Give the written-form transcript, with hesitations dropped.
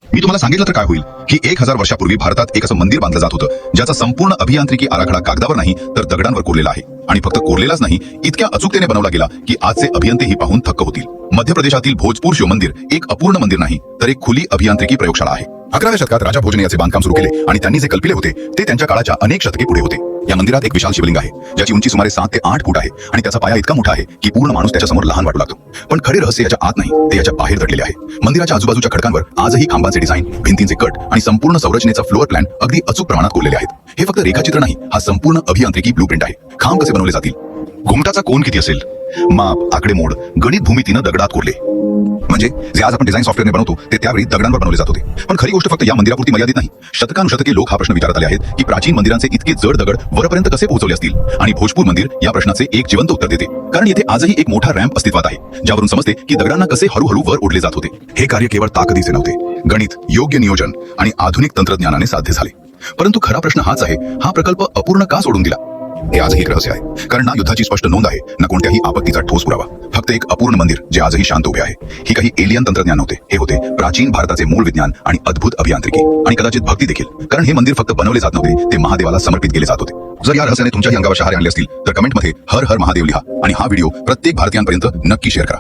मी तुम्हाला सांगितलं तर काय होईल की 1000 वर्षापूर्वी भारतात एक असं मंदिर बांधलं जात होतं ज्याचा संपूर्ण अभियांत्रिकी आराखडा कागदावर नाही तर दगडांवर कोरलेला आहे. आणि फक्त कोरलेलाच नाही, इतक्या अचूकतेने बनवला गेला की आजचे अभियंतेही पाहून थक्क होतील. मध्य प्रदेशातील भोजपूर शिव मंदिर एक अपूर्ण मंदिर नाही तर एक खुली अभियांत्रिकी प्रयोगशाळा आहे. 11व्या शतकात राजा भोजने याचे बांधकाम सुरू केले आणि त्यांनी जे कल्पिले होते ते त्यांच्या काळाच्या अनेक शतके पुढे होते. या मंदिरात एक विशाल शिवलिंग आहे ज्याची उंची सुमारे 7 ते 8 फूट आहे आणि त्याचा पाया इतका मोठा आहे की पूर्ण माणूस त्याच्या समोर लहान वाटू लागतो. पण खरे रहस्य याच्या आत नाही, ते याच्या बाहेर दडलेले आहे. मंदिराच्या आजूबाजूच्या खडकांवर आजही खांबांचे डिझाईन, भिंतींचे कट आणि संपूर्ण संरचनेचा फ्लोअर प्लॅन अगदी अचूक प्रमाणात कोरलेले आहेत. हे फक्त रेखाचित्र नाही, हा संपूर्ण अभियांत्रिकी ब्लूप्रिंट आहे. खांब कसे बनवले जातील, घुमटाचा कोन किती असेल, माप, आकडेमोड, गणित भूमितीनं दगडात कोरले. म्हणजे जे आज आपण डिझाईन सॉफ्टवेअरने बनवतो ते त्यावेळी दगडांवर बनवले जात होते. पण खरी गोष्ट फक्त या मंदिरापुरती मर्यादित नाही. शतकानुशतके लोक हा प्रश्न विचारत आले आहेत की प्राचीन मंदिरांचे इतके जड दगड वरपर्यंत कसे पोहोचवले असतील. आणि भोजपूर मंदिर या प्रश्नाचे एक जिवंत उत्तर देते. कारण येथे आजही एक मोठा रॅम्प अस्तित्वात आहे ज्यावरून समजते की दगडांना कसे हळूहळू वर ओढले जात होते. हे कार्य केवळ ताकदीचे नव्हते, गणित, योग्य नियोजन आणि आधुनिक तंत्रज्ञानाने साध्य झाले. परंतु खरा प्रश्न हाच आहे, हा प्रकल्प अपूर्ण का सोडून दिला? हे आजही एक रहस्य आहे. कारण ना युद्धाची स्पष्ट नोंद आहे, ना कोणत्याही आपत्तीचा ठोस पुरावा. फक्त एक अपूर्ण मंदिर जे आजही शांत उभे आहे. ही काही एलियन तंत्रज्ञान नव्हते, हे होते प्राचीन भारताचे मूळ विज्ञान आणि अद्भुत अभियांत्रिकी आणि कदाचित भक्ती देखील. कारण हे मंदिर फक्त बनवले जात नव्हते, ते महादेवाला समर्पित केले जात होते. जर या रहस्याने तुमच्याही अंगावर शहारे आणले असतील तर कमेंटमध्ये हर हर महादेव लिहा आणि हा व्हिडिओ प्रत्येक भारतीयांपर्यंत नक्की शेअर करा.